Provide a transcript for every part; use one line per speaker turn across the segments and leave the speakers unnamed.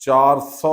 400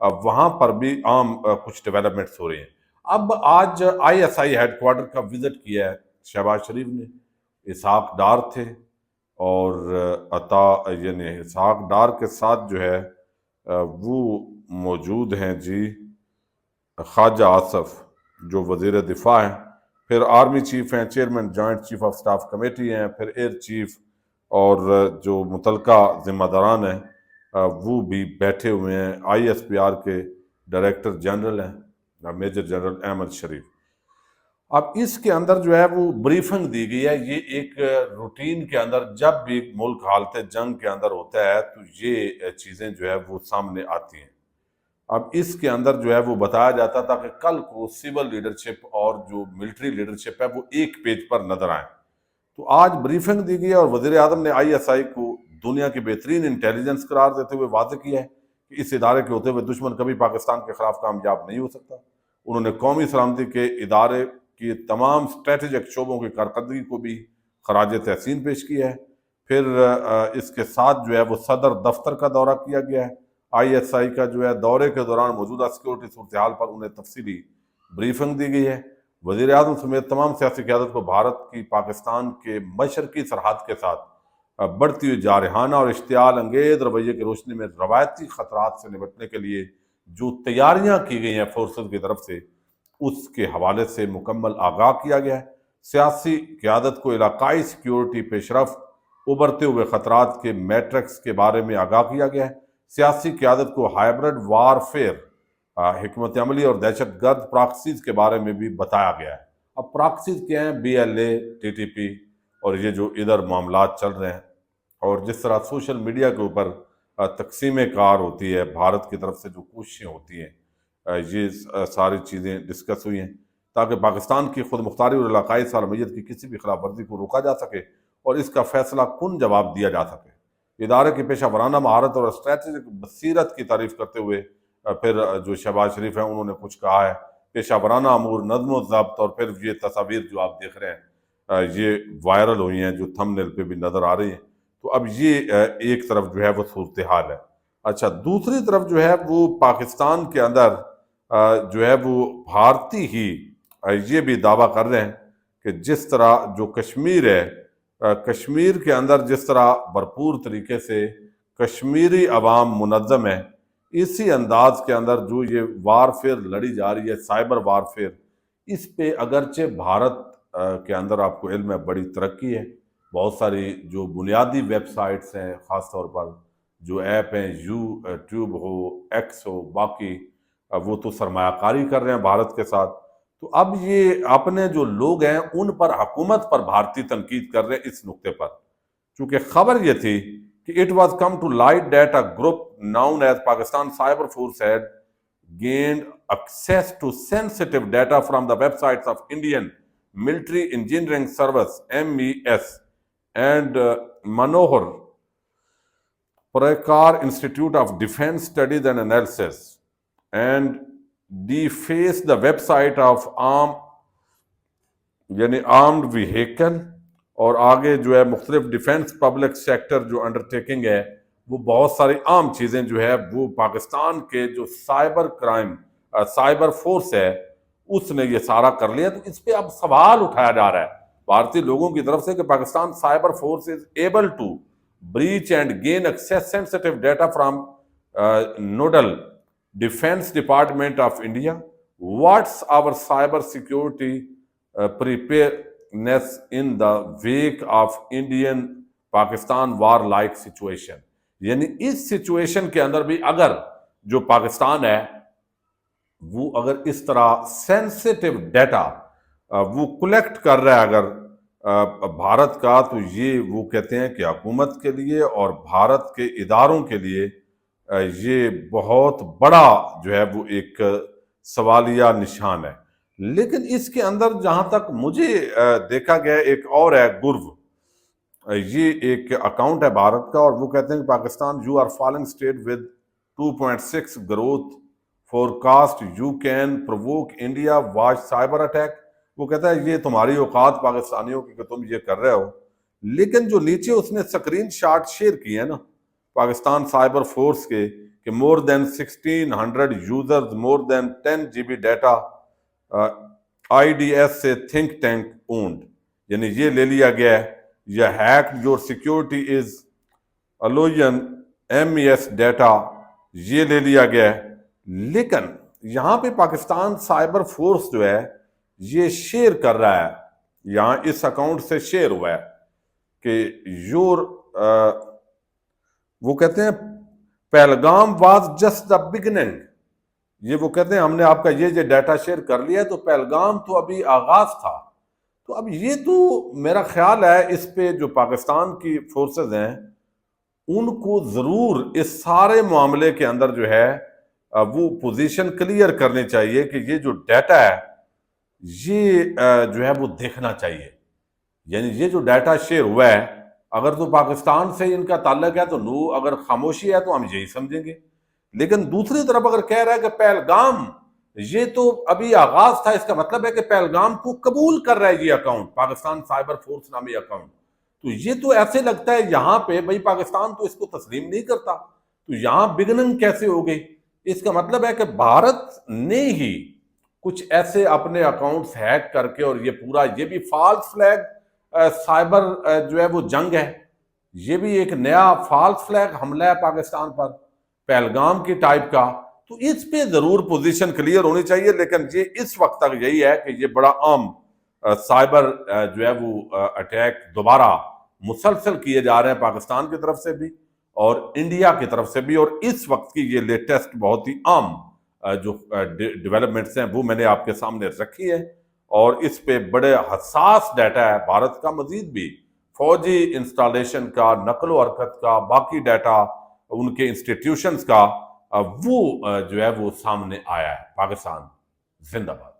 وہاں پر بھی عام کچھ ڈیولپمنٹس ہو رہی ہیں۔ اب آج I S I had quarter کا وزٹ کیا ہے شہباز شریف نے، اسحاق ڈار تھے، اور یعنی اسحاق ڈار کے ساتھ جو ہے وہ موجود ہیں جی خواجہ آصف جو وزیر دفاع ہیں، پھر آرمی چیف ہیں، chairman joint chief of staff committee ہیں، پھر ایئر چیف اور جو متعلقہ ذمہ داران ہیں وہ بھی بیٹھے ہوئے ہیں، آئی ایس پی آر کے ڈائریکٹر جنرل ہیں میجر جنرل احمد شریف۔ اب اس کے اندر جو ہے وہ بریفنگ دی گئی ہے، یہ ایک روٹین کے اندر جب بھی ملک حالت جنگ کے اندر ہوتا ہے تو یہ چیزیں جو ہے وہ سامنے آتی ہیں۔ اب اس کے اندر جو ہے وہ بتایا جاتا تھا کہ کل کو سول لیڈرشپ اور جو ملٹری لیڈرشپ ہے وہ ایک پیج پر نظر آئیں، تو آج بریفنگ دی گئی ہے، اور وزیر اعظم نے آئی ایس آئی کو دنیا کی بہترین انٹیلیجنس قرار دیتے ہوئے واضح کیا ہے کہ اس ادارے کے ہوتے ہوئے دشمن کبھی پاکستان کے خلاف کامیاب نہیں ہو سکتا۔ انہوں نے قومی سلامتی کے ادارے کی تمام اسٹریٹجک شعبوں کی کارکردگی کو بھی خراج تحسین پیش کیا ہے۔ پھر اس کے ساتھ جو ہے وہ صدر دفتر کا دورہ کیا گیا ہے، آئی ایس آئی کا جو ہے دورے کے دوران موجودہ سیکورٹی صورتحال پر انہیں تفصیلی بریفنگ دی گئی ہے۔ وزیر اعظم سمیت تمام سیاسی قیادت کو بھارت کی پاکستان کے مشرقی سرحد کے ساتھ بڑھتی ہوئی جارحانہ اور اشتعال انگیز رویے کی روشنی میں روایتی خطرات سے نمٹنے کے لیے جو تیاریاں کی گئی ہیں فورسز کی طرف سے، اس کے حوالے سے مکمل آگاہ کیا گیا ہے۔ سیاسی قیادت کو علاقائی سیکیورٹی پیش رفت، ابھرتے ہوئے خطرات کے میٹرکس کے بارے میں آگاہ کیا گیا ہے۔ سیاسی قیادت کو ہائبرڈ وارفیئر، حکمت عملی اور دہشت گرد پراکسیز کے بارے میں بھی بتایا گیا ہے۔ اب پراکسیز کیا ہیں؟ B L A, T T P اور یہ جو ادھر معاملات چل رہے ہیں، اور جس طرح سوشل میڈیا کے اوپر تقسیم کار ہوتی ہے بھارت کی طرف سے جو کوششیں ہوتی ہیں، یہ ساری چیزیں ڈسکس ہوئی ہیں تاکہ پاکستان کی خود مختاری اور علاقائی سالمیت کی کسی بھی خلاف ورزی کو روکا جا سکے اور اس کا فیصلہ کن جواب دیا جا سکے۔ ادارے کی پیشہ ورانہ مہارت اور اسٹریٹجک بصیرت کی تعریف کرتے ہوئے پھر جو شہباز شریف ہیں انہوں نے کچھ کہا ہے، پیشہ ورانہ امور، نظم و ضبط، اور پھر یہ تصاویر جو آپ دیکھ رہے ہیں یہ وائرل ہوئی ہیں جو تھم نیل پہ بھی نظر آ رہی ہیں۔ تو اب یہ ایک طرف جو ہے وہ صورتحال ہے۔ اچھا، دوسری طرف جو ہے وہ پاکستان کے اندر جو ہے وہ بھارتی ہی یہ بھی دعویٰ کر رہے ہیں کہ جس طرح جو کشمیر ہے، کشمیر کے اندر جس طرح بھرپور طریقے سے کشمیری عوام منظم ہے، اسی انداز کے اندر جو یہ وارفیئر لڑی جا رہی ہے، سائبر وارفیئر، اس پہ اگرچہ بھارت کے اندر آپ کو علم ہے بڑی ترقی ہے، بہت ساری جو بنیادی ویب سائٹس ہیں، خاص طور پر جو ایپ ہیں، یوٹیوب ہو، ایکس ہو، باقی وہ تو سرمایہ کاری کر رہے ہیں بھارت کے ساتھ۔ تو اب یہ اپنے جو لوگ ہیں ان پر، حکومت پر بھارتی تنقید کر رہے ہیں اس نقطے پر، چونکہ خبر یہ تھی کہ it was come to light that a group known as Pakistan Cyber Force had gained access to sensitive data from the websites of Indian Military Engineering Service MES and Manohar Parekar Institute of Defense Studies and Analysis, and defaced the website of armed vehicle، اور آگے جو ہے مختلف defence public sector جو undertaking ہے، وہ بہت ساری عام چیزیں جو ہے وہ پاکستان کے جو سائبر کرائم سائبر فورس ہے اس نے یہ سارا کر لیا۔ تو اس پہ اب سوال اٹھایا جا رہا ہے بھارتی لوگوں کی طرف سے کہ Pakistan cyber force is able to breach and gain access sensitive data from nodal defence department of India, what's our cyber security preparedness in the wake of Indian Pakistan war like situation۔ یعنی اس situation کے اندر بھی اگر جو پاکستان ہے وہ اگر اس طرح sensitive data وہ کلیکٹ کر رہا ہے اگر بھارت کا، تو یہ وہ کہتے ہیں کہ حکومت کے لیے اور بھارت کے اداروں کے لیے یہ بہت بڑا جو ہے وہ ایک سوالیہ نشان ہے۔ لیکن اس کے اندر جہاں تک مجھے دیکھا گیا ایک اور ہے گرو، یہ ایک اکاؤنٹ ہے بھارت کا، اور وہ کہتے ہیں کہ Pakistan you are falling state with 2.6 growth forecast, you can provoke India, watch cyber attack. وہ کہتا ہے یہ تمہاری اوقات پاکستانیوں کی کہ تم یہ کر رہے ہو، لیکن جو نیچے اس نے سکرین شاٹ شیئر کی ہے نا پاکستان سائبر فورس کے، کہ more than 1600 users, more than 10 GB data IDS سے think tank owned، یعنی یہ لے لیا گیا ہے، یہ hacked your security is alloyant MES data یہ لے لیا گیا ہے۔ لیکن یہاں پہ پاکستان سائبر فورس جو ہے یہ شیئر کر رہا ہے، یہاں اس اکاؤنٹ سے شیئر ہوا ہے کہ وہ کہتے ہیں Pahalgam was just the beginning, یہ وہ کہتے ہیں ہم نے آپ کا یہ ڈیٹا شیئر کر لیا تو پہلگام تو ابھی آغاز تھا۔ تو اب یہ تو میرا خیال ہے اس پہ جو پاکستان کی فورسز ہیں ان کو ضرور اس سارے معاملے کے اندر جو ہے وہ پوزیشن کلیئر کرنی چاہیے کہ یہ جو ڈیٹا ہے یہ جو ہے وہ دیکھنا چاہیے، یعنی یہ جو ڈیٹا شیئر ہوا ہے اگر تو پاکستان سے ان کا تعلق ہے تو نو، اگر خاموشی ہے تو ہم یہی سمجھیں گے، لیکن دوسری طرف اگر کہہ رہا ہے کہ پہلگام یہ تو ابھی آغاز تھا، اس کا مطلب ہے کہ پہلگام کو قبول کر رہا ہے یہ اکاؤنٹ، پاکستان سائبر فورس نامی اکاؤنٹ، تو یہ تو ایسے لگتا ہے یہاں پہ بھائی پاکستان تو اس کو تسلیم نہیں کرتا، تو یہاں بگننگ کیسے ہو گئی؟ اس کا مطلب ہے کہ بھارت نے ہی کچھ ایسے اپنے اکاؤنٹس ہیک کر کے، اور یہ پورا یہ بھی فالس فلیگ سائبر جو ہے وہ جنگ ہے، یہ بھی ایک نیا فالس فلیگ حملہ ہے پاکستان پر پہلگام کی ٹائپ کا، تو اس پہ ضرور پوزیشن کلیئر ہونی چاہیے۔ لیکن یہ اس وقت تک یہی ہے کہ یہ بڑا عام سائبر جو ہے وہ اٹیک دوبارہ مسلسل کیے جا رہے ہیں پاکستان کی طرف سے بھی اور انڈیا کی طرف سے بھی، اور اس وقت کی یہ لیٹسٹ بہت ہی عام جو ڈیولپمنٹس ہیں وہ میں نے آپ کے سامنے رکھی ہے، اور اس پہ بڑے حساس ڈیٹا ہے بھارت کا، مزید بھی فوجی انسٹالیشن کا، نقل و حرکت کا، باقی ڈیٹا ان کے انسٹیٹیوشنز کا وہ جو ہے وہ سامنے آیا ہے۔ پاکستان زندہ باد۔